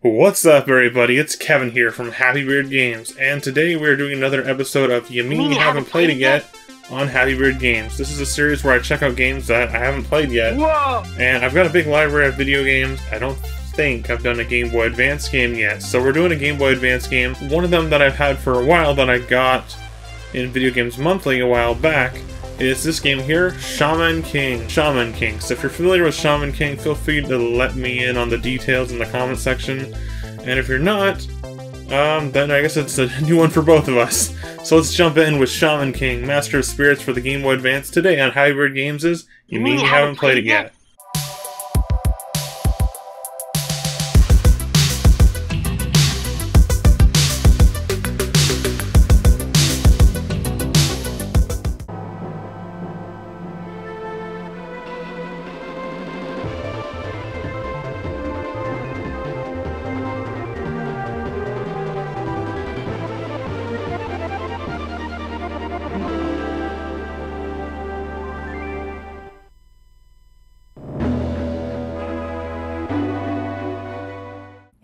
What's up, everybody? It's Kevin here from Happy Beard Games, and today we're doing another episode of You Mean You Haven't Played It Yet on Happy Beard Games. This is a series where I check out games that I haven't played yet. Whoa! And I've got a big library of video games. I don't think I've done a Game Boy Advance game yet, so we're doing a Game Boy Advance game. One of them that I've had for a while that I got in Video Games Monthly a while back is this game here, Shaman King. Shaman King. So if you're familiar with Shaman King, feel free to let me in on the details in the comment section. And if you're not, then I guess it's a new one for both of us. So let's jump in with Shaman King, Master of Spirits for the Game Boy Advance today on Happy Beard Games. You mean you haven't played it yet?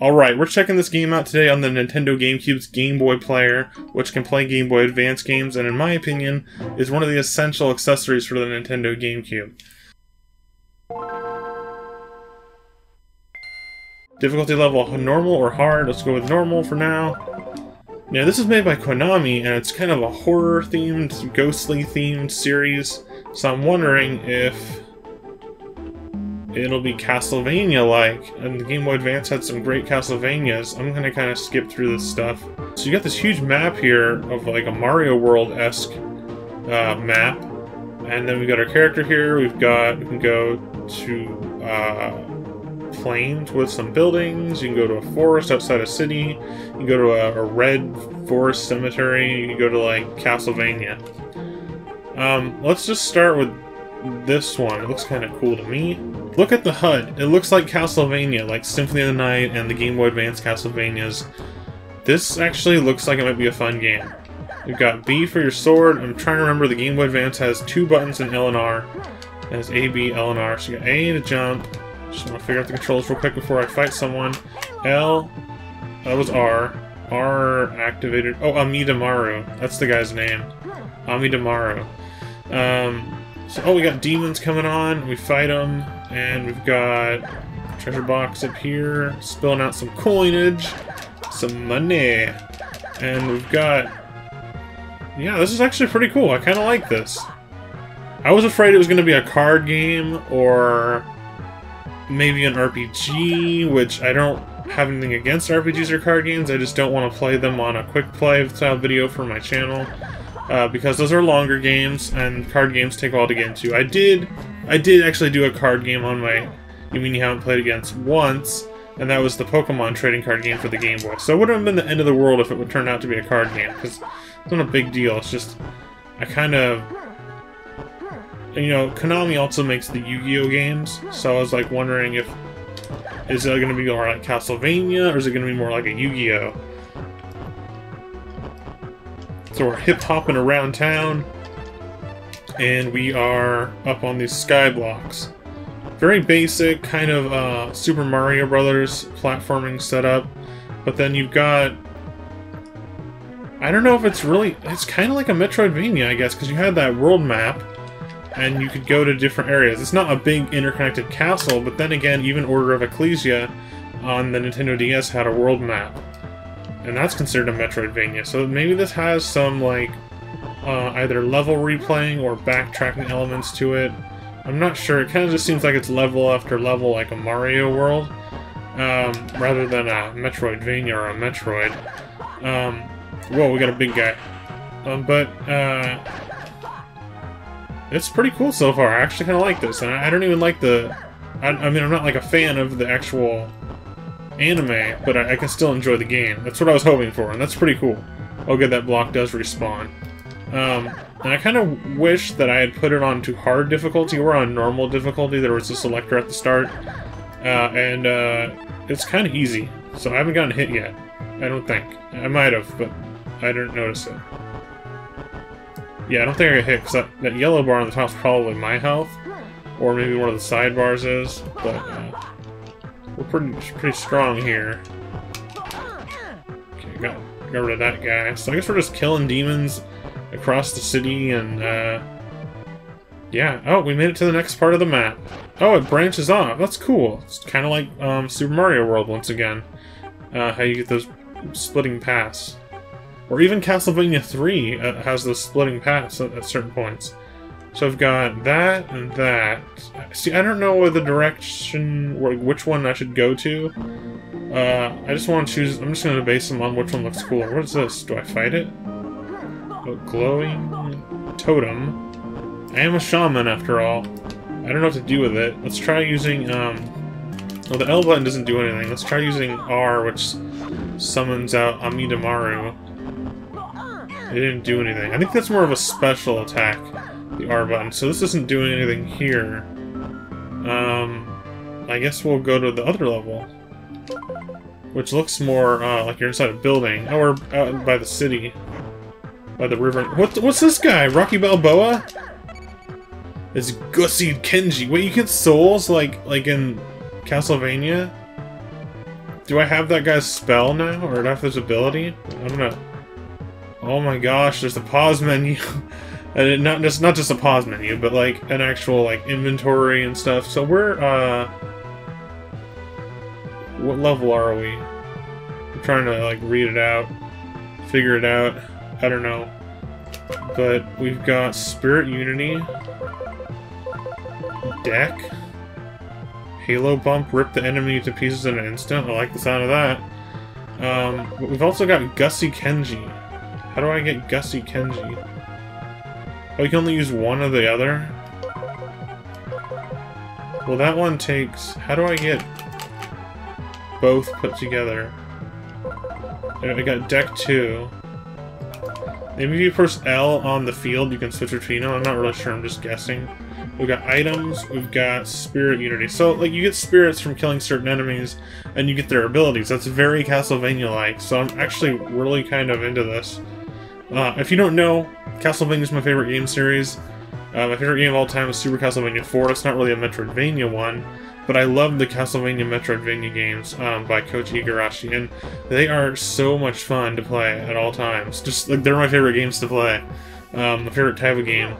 Alright, we're checking this game out today on the Nintendo GameCube's Game Boy player, which can play Game Boy Advance games, and in my opinion, is one of the essential accessories for the Nintendo GameCube. Difficulty level normal or hard? Let's go with normal for now. Now, this is made by Konami, and it's kind of a horror-themed, ghostly-themed series, so I'm wondering if it'll be Castlevania-like, and the Game Boy Advance had some great Castlevanias. I'm gonna kind of skip through this stuff. So you got this huge map here of like a Mario World-esque map, and then we got our character here. We can go to plains with some buildings. You can go to a forest outside a city. You can go to a red forest cemetery. You can go to like Castlevania. Let's just start with this one. It looks kind of cool to me. Look at the HUD. It looks like Castlevania, like Symphony of the Night and the Game Boy Advance Castlevanias. This actually looks like it might be a fun game. You've got B for your sword. I'm trying to remember the Game Boy Advance has two buttons in L and R. It has A, B, L, and R. So you got A to jump. Just want to figure out the controls real quick before I fight someone. L. That was R. R activated. Oh, Amidamaru. That's the guy's name. Amidamaru. So, we got demons coming on. We fight them. And we've got treasure box up here, spilling out some coinage, some money. And we've got... yeah, this is actually pretty cool. I kind of like this. I was afraid it was going to be a card game or maybe an RPG, which I don't have anything against RPGs or card games. I just don't want to play them on a quick play style video for my channel. Because those are longer games, and card games take a while to get into. I did actually do a card game on my You Mean You Haven't Played Against once, and that was the Pokemon trading card game for the Game Boy. So it wouldn't have been the end of the world if it would turn out to be a card game, because it's not a big deal. It's just, I kind of... you know, Konami also makes the Yu-Gi-Oh games, so I was like wondering if... is it going to be more like Castlevania, or is it going to be more like a Yu-Gi-Oh? So we're hip-hopping around town, and we are up on these sky blocks. Very basic, kind of Super Mario Brothers platforming setup, but then you've got... I don't know if it's really... it's kind of like a Metroidvania, I guess, because you had that world map, and you could go to different areas. It's not a big interconnected castle, but then again, even Order of Ecclesia on the Nintendo DS had a world map. And that's considered a Metroidvania, so maybe this has some, like, either level replaying or backtracking elements to it. I'm not sure, it kind of just seems like it's level after level like a Mario World, rather than a Metroidvania or a Metroid. Whoa, we got a big guy. It's pretty cool so far. I actually kind of like this, and I don't even like the... I mean, I'm not like a fan of the actual anime, but I can still enjoy the game. That's what I was hoping for, and that's pretty cool. Oh good, that block does respawn. And I kind of wish that I had put it on to hard difficulty or on normal difficulty. There was a selector at the start, and it's kind of easy, so I haven't gotten hit yet. I don't think. I might have, but I didn't notice it. Yeah, I don't think I got hit, because that yellow bar on the top is probably my health, or maybe one of the sidebars is, but we're pretty strong here. got rid of that guy. So I guess we're just killing demons across the city, and yeah. Oh, we made it to the next part of the map. Oh, it branches off. That's cool. It's kind of like Super Mario World once again. How you get those splitting paths. Or even Castlevania 3 has those splitting paths at certain points. So I've got that and that. See, I don't know what the direction, which one I should go to. I just want to choose. I'm just going to base them on which one looks cooler. What is this? Do I fight it? Oh, glowing totem. I am a shaman after all. I don't know what to do with it. Let's try using, well, the L button doesn't do anything. Let's try using R, which summons out Amidamaru. It didn't do anything. I think that's more of a special attack, the R button. So this isn't doing anything here. I guess we'll go to the other level, which looks more like you're inside a building. Oh, we're out by the city, by the river. What's this guy? Rocky Balboa? It's Gussie Kenji. Wait, you get souls like in Castlevania? Do I have that guy's spell now, or do I have his ability? I'm gonna. Oh my gosh, there's a pause menu. And not just a pause menu, but like an actual like inventory and stuff. So we're what level are we? I'm trying to like read it out, figure it out. I don't know. But we've got Spirit Unity, Deck, Halo Bump, rip the enemy to pieces in an instant. I like the sound of that. But we've also got Gussie Kenji. How do I get Gussie Kenji? Oh, you can only use one or the other? Well, that one takes... How do I get both put together? I got Deck 2. Maybe if you press L on the field, you can switch between them. I'm not really sure, I'm just guessing. We've got items, we've got Spirit Unity. So, like, you get spirits from killing certain enemies, and you get their abilities. That's very Castlevania-like, so I'm actually really kind of into this. If you don't know, Castlevania is my favorite game series. My favorite game of all time is Super Castlevania 4. It's not really a Metroidvania one, but I love the Castlevania Metroidvania games by Koji Igarashi, and they are so much fun to play at all times. Just like they're my favorite games to play. My favorite type of game.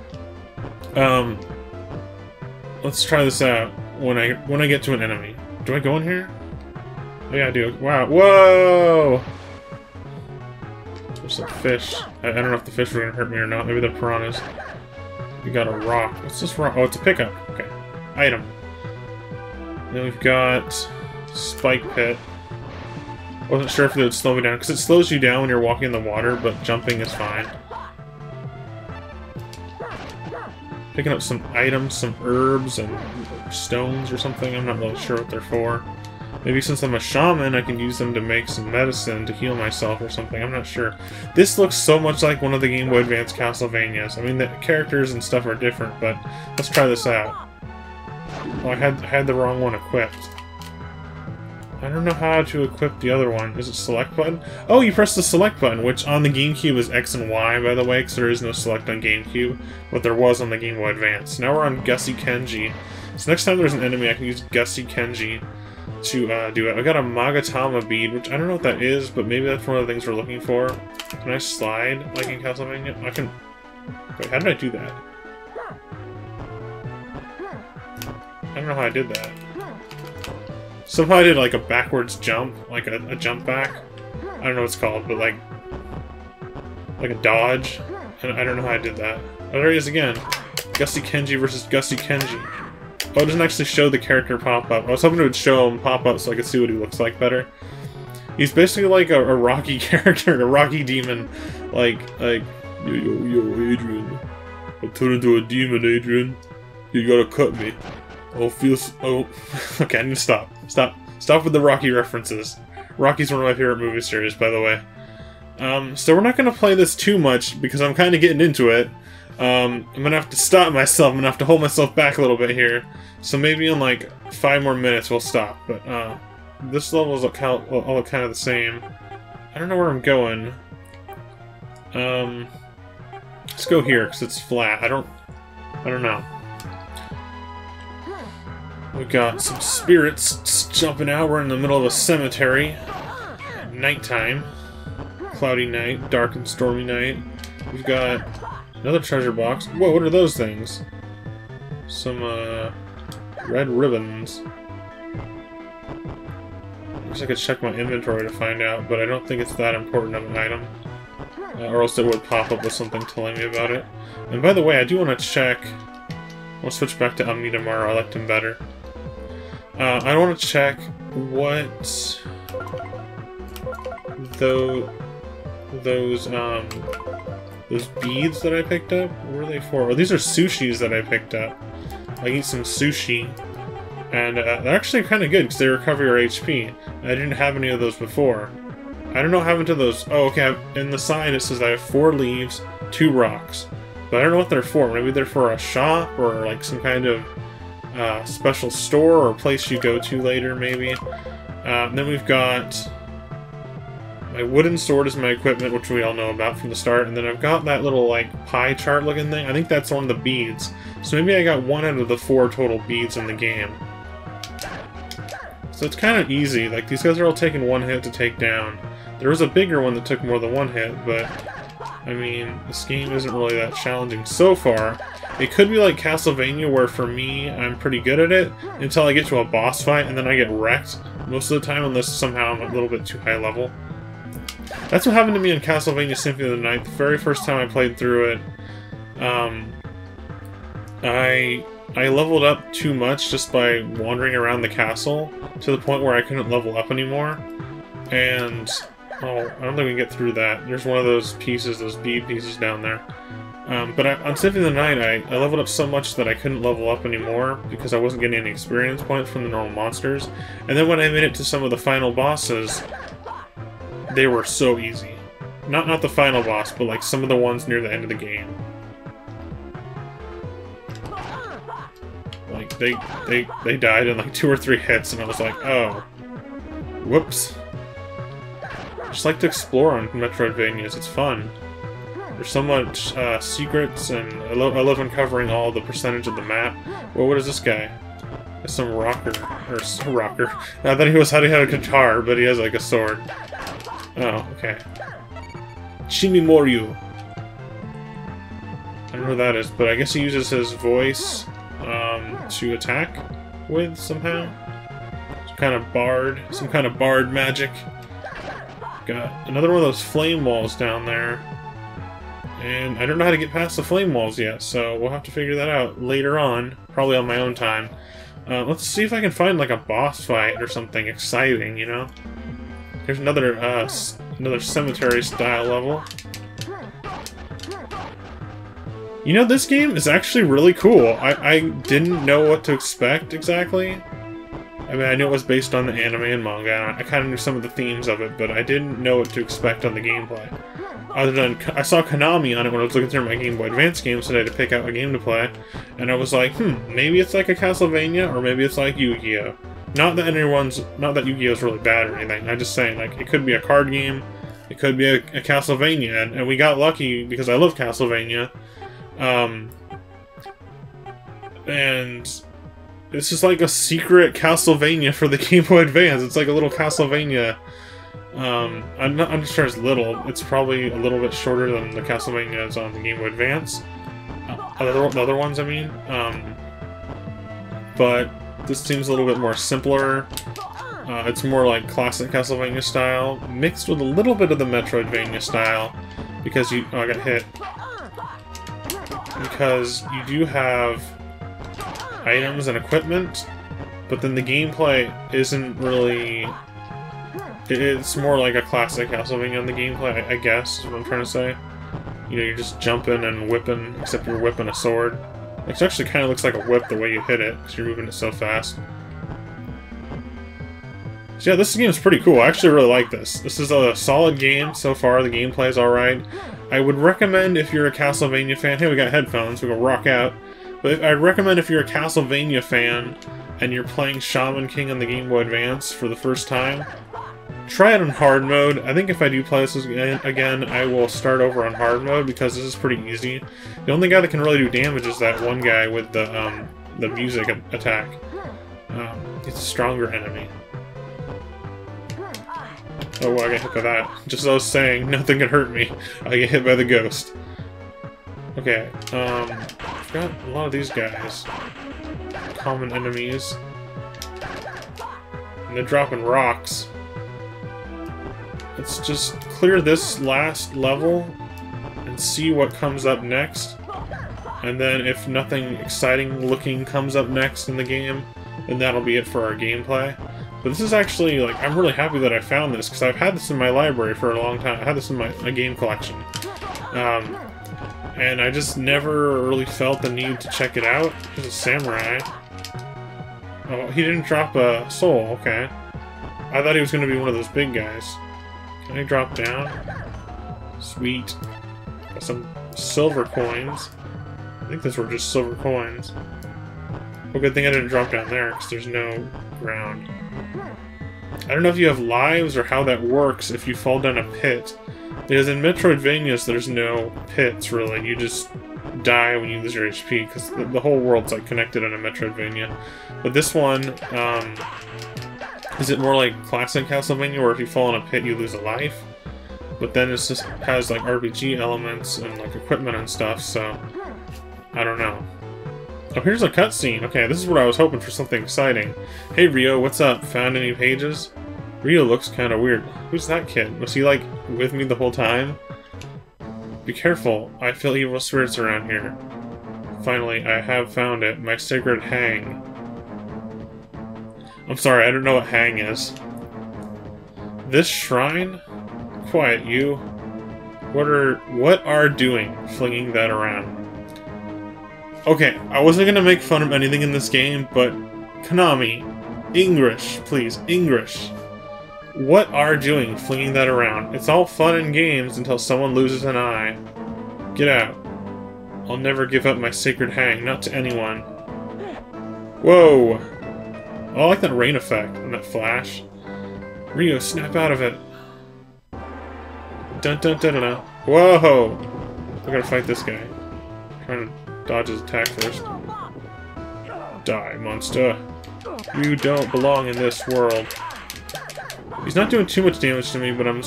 Let's try this out when I get to an enemy. Do I go in here? Oh yeah, I do. Wow! Whoa! There's some fish. I don't know if the fish are gonna hurt me or not. Maybe they're piranhas. We got a rock. What's this rock? Oh, it's a pickup. Okay. Item. Then we've got Spike Pit. Wasn't sure if it would slow me down, because it slows you down when you're walking in the water, but jumping is fine. Picking up some items, some herbs and stones or something. I'm not really sure what they're for. Maybe since I'm a shaman, I can use them to make some medicine to heal myself or something. I'm not sure. This looks so much like one of the Game Boy Advance Castlevanias. I mean, the characters and stuff are different, but let's try this out. Oh, I had the wrong one equipped. I don't know how to equip the other one. Is it select button? Oh, you press the select button, which on the GameCube is X and Y, by the way, because there is no select on GameCube, but there was on the Game Boy Advance. Now we're on Gussie Kenji. So next time there's an enemy, I can use Gussie Kenji to do it. I got a Magatama bead, which I don't know what that is, but maybe that's one of the things we're looking for. Can I slide like in Castlevania? I can... Wait, how did I do that? I don't know how I did that. Somehow I did like a backwards jump, like a jump back. I don't know what it's called, but like a dodge. And I don't know how I did that. Oh, there he is again. Gussie Kenji versus Gussie Kenji. Oh, it doesn't actually show the character pop up. I was hoping it would show him pop up so I could see what he looks like better. He's basically like a Rocky character, a Rocky demon. Like, yo, Adrian. I turned into a demon, Adrian. You gotta cut me. Oh, okay, I need to stop. Stop with the Rocky references. Rocky's one of my favorite movie series, by the way. So we're not gonna play this too much, because I'm kind of getting into it. I'm gonna have to stop myself. I'm gonna have to hold myself back a little bit here. So maybe in like 5 more minutes we'll stop. But this level is all kind of the same. I don't know where I'm going. Let's go here because it's flat. I don't know. We got some spirits jumping out. We're in the middle of a cemetery. Nighttime. cloudy night, dark and stormy night. We've got another treasure box. Whoa, what are those things? Some, red ribbons. I guess I could check my inventory to find out, but I don't think it's that important of an item. Or else it would pop up with something telling me about it. And by the way, I do want to check... I'll switch back to Omni tomorrow, I liked him better. I want to check what... those beads that I picked up? What were they for? Oh, these are sushis that I picked up. I eat some sushi. And they're actually kind of good because they recover your HP. I didn't have any of those before. I don't know what happened to those. Oh, okay. In the sign it says I have 4 leaves, 2 rocks. But I don't know what they're for. Maybe they're for a shop or like some kind of special store or place you go to later, maybe. Then we've got my wooden sword is my equipment, which we all know about from the start. And then I've got that little like pie chart looking thing. I think that's one of the beads. So maybe I got 1 out of the 4 total beads in the game. So it's kind of easy. Like, these guys are all taking 1 hit to take down. There was a bigger one that took more than 1 hit, but I mean, this game isn't really that challenging so far. It could be like Castlevania, where for me, I'm pretty good at it until I get to a boss fight, and then I get wrecked most of the time, unless somehow I'm a little bit too high level. That's what happened to me in Castlevania Symphony of the Night. The very first time I played through it, I leveled up too much just by wandering around the castle, to the point where I couldn't level up anymore. And, oh, I don't think we can get through that. There's one of those pieces, those bead pieces down there. But on Symphony of the Night, I leveled up so much that I couldn't level up anymore, because I wasn't getting any experience points from the normal monsters. And then when I made it to some of the final bosses, they were so easy. Not the final boss, but like some of the ones near the end of the game. Like, they died in like 2 or 3 hits, and I was like, oh. Whoops. I just like to explore on Metroidvanias, it's fun. There's so much secrets, and I love uncovering all the percentage of the map. Well, what is this guy? It's some rocker. Or rocker. I thought he had a guitar, but he has like a sword. Oh, okay. Shimimoryu. I don't know who that is, but I guess he uses his voice to attack with somehow. Some kind of bard magic. Got another one of those flame walls down there. And I don't know how to get past the flame walls yet, so we'll have to figure that out later on, probably on my own time. Let's see if I can find like a boss fight or something exciting, you know? Here's another cemetery style level. You know, this game is actually really cool. I didn't know what to expect exactly. I mean, I knew it was based on the anime and manga, and I kind of knew some of the themes of it, but I didn't know what to expect on the gameplay. Other than, I saw Konami on it when I was looking through my Game Boy Advance games today to pick out a game to play, and I was like, maybe it's like a Castlevania, or maybe it's like Yu-Gi-Oh! Not that Yu-Gi-Oh! Is really bad or anything, I'm just saying, like, it could be a card game, it could be a Castlevania, and we got lucky because I love Castlevania. And this is like a secret Castlevania for the Game Boy Advance. It's like a little Castlevania. I'm not sure it's little. It's probably a little bit shorter than the Castlevanias on the Game Boy Advance. The other ones, I mean. But this seems a little bit more simpler. It's more like classic Castlevania style, mixed with a little bit of the Metroidvania style. Because I got hit. Because you do have items and equipment, but then the gameplay isn't really... It's more like a classic Castlevania on the gameplay, I guess, is what I'm trying to say. You know, you're just jumping and whipping, except you're whipping a sword. It actually kind of looks like a whip the way you hit it, because you're moving it so fast. So yeah, this game is pretty cool. I actually really like this. This is a solid game so far. The gameplay is alright. I would recommend if you're a Castlevania fan... Hey, we got headphones, we can rock out. But I'd recommend if you're a Castlevania fan and you're playing Shaman King on the Game Boy Advance for the first time, try it on hard mode. I think if I do play this again, I will start over on hard mode because this is pretty easy. The only guy that can really do damage is that one guy with the music attack. He's a stronger enemy. Oh, I got hit by that. Just as I was saying, nothing can hurt me. I get hit by the ghost. Okay, I've got a lot of these guys. Common enemies. And they're dropping rocks. Let's just clear this last level and see what comes up next. And then if nothing exciting looking comes up next in the game, then that'll be it for our gameplay. But this is actually, like, I'm really happy that I found this, because I've had this in my library for a long time. I had this in my game collection. And I just never really felt the need to check it out. There's a samurai. Oh, he didn't drop a soul, okay. I thought he was going to be one of those big guys. Can I drop down? Sweet. Got some silver coins. I think those were just silver coins. Well, good thing I didn't drop down there, because there's no ground. I don't know if you have lives or how that works if you fall down a pit. Because in Metroidvanias, there's no pits, really. You just die when you lose your HP, because the whole world's like connected in a Metroidvania. But this one, is it more like classic Castlevania, where if you fall in a pit, you lose a life? But then it just has like RPG elements and like equipment and stuff, so I don't know. Oh, here's a cutscene. Okay, this is what I was hoping for, something exciting. Hey Rio, what's up? Found any pages? Rio looks kind of weird. Who's that kid? Was he, like, with me the whole time? Be careful. I feel evil spirits around here. Finally, I have found it. My sacred hang. I'm sorry, I don't know what hang is. This shrine? Quiet, you. What are doing flinging that around? Okay, I wasn't gonna make fun of anything in this game, but Konami, English, please, English. What are doing flinging that around? It's all fun and games until someone loses an eye. Get out. I'll never give up my sacred hang, not to anyone. Whoa! Oh, I like that rain effect and that flash. Rio, snap out of it. Dun dun dun dun dun. Whoa! I gotta fight this guy. Trying to dodge his attack first. Die, monster. You don't belong in this world. He's not doing too much damage to me, but I'm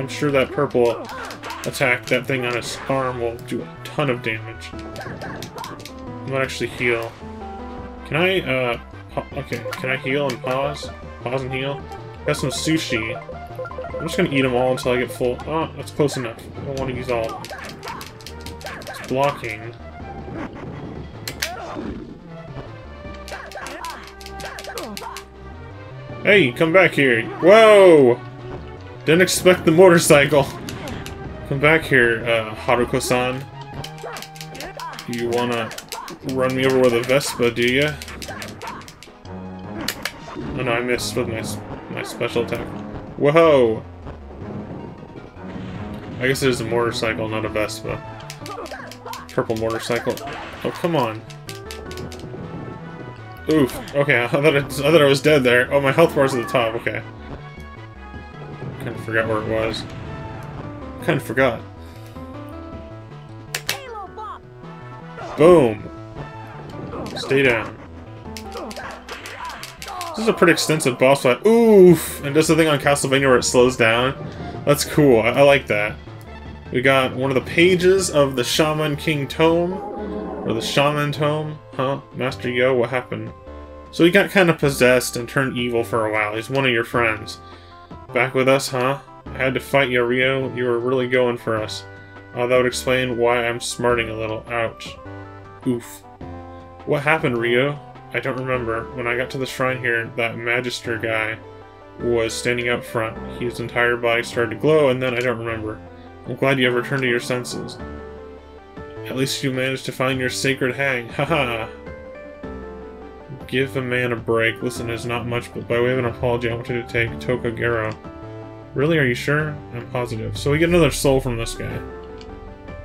sure that purple attack, that thing on his arm, will do a ton of damage. I might actually heal. Can I, okay, can I heal and pause? Pause and heal? Got some sushi. I'm just gonna eat them all until I get full. Oh, that's close enough. I don't want to use all of them. It's blocking. Hey, come back here. Whoa! Didn't expect the motorcycle. Come back here, Haruko-san. You wanna run me over with a Vespa, do ya? Oh no, I missed with my special attack. Whoa! I guess it is a motorcycle, not a Vespa. Purple motorcycle. Oh, come on. Oof. Okay, I thought I was dead there. Oh, my health bar's at the top. Okay. Kind of forgot where it was. Kind of forgot. Boom. Stay down. This is a pretty extensive boss fight. Oof! And does the thing on Castlevania where it slows down. That's cool. I like that. We got one of the pages of the Shaman King tome. Or the Shaman tome. Huh? Master Yo, what happened? So he got kind of possessed and turned evil for a while. He's one of your friends. Back with us, huh? I had to fight you, Rio. You were really going for us. That would explain why I'm smarting a little. Ouch. Oof. What happened, Rio? I don't remember. When I got to the shrine here, that Magister guy was standing up front. His entire body started to glow, and then I don't remember. I'm glad you have returned to your senses. At least you managed to find your sacred hang. Haha! Give a man a break. Listen, there's not much, but by way of an apology, I want you to take Tokagero. Really? Are you sure? I'm positive. So we get another soul from this guy.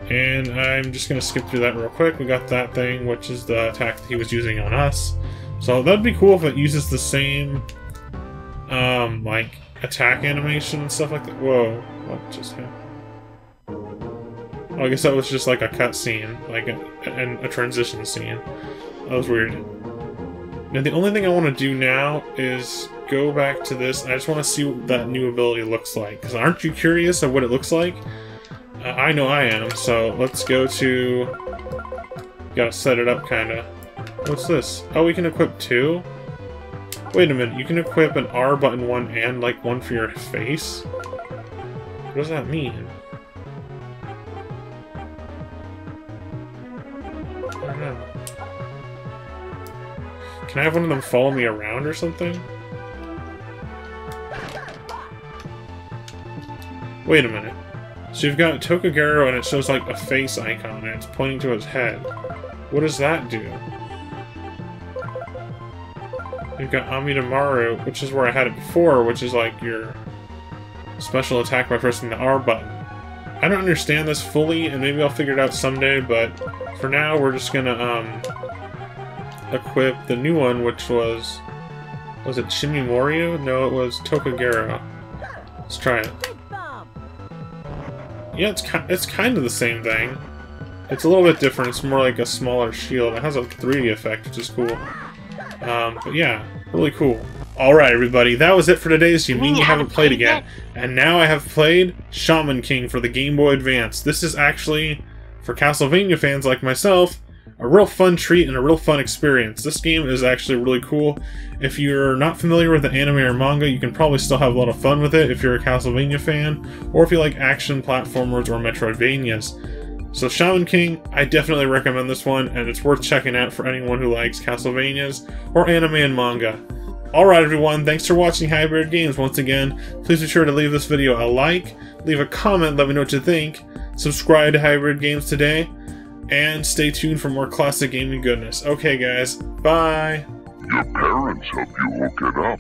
And I'm just going to skip through that real quick. We got that thing, which is the attack that he was using on us. So that'd be cool if it uses the same, like, attack animation and stuff like that. Whoa. What just happened? Oh, I guess that was just like a cutscene, like a transition scene. That was weird. Now the only thing I want to do now is go back to this. I just want to see what that new ability looks like. Because aren't you curious of what it looks like? I know I am, so let's go to... Gotta set it up, kinda. What's this? Oh, we can equip 2? Wait a minute, you can equip an R button one and, like, one for your face? What does that mean? I don't know. Can I have one of them follow me around or something? Wait a minute. So you've got Tokagero and it shows like a face icon and it's pointing to his head. What does that do? You've got Amidamaru, which is where I had it before, which is like your special attack by pressing the R button. I don't understand this fully, and maybe I'll figure it out someday, but for now we're just gonna equip the new one, which was it Shimimoryu? No, it was Tokagero. Let's try it. Yeah, it's kind of the same thing. It's a little bit different. It's more like a smaller shield. It has a 3D effect, which is cool. But yeah, really cool. Alright everybody, that was it for today, so you mean you haven't played it yet. And now I have played Shaman King for the Game Boy Advance. This is actually, for Castlevania fans like myself, a real fun treat and a real fun experience. This game is actually really cool. If you're not familiar with the anime or manga, you can probably still have a lot of fun with it if you're a Castlevania fan, or if you like action platformers or Metroidvanias. So Shaman King, I definitely recommend this one, and it's worth checking out for anyone who likes Castlevanias or anime and manga. Alright everyone, thanks for watching Hybrid Games once again. Please be sure to leave this video a like, leave a comment, let me know what you think, subscribe to Hybrid Games today, and stay tuned for more classic gaming goodness. Okay guys, bye! Your parents help you hook it up.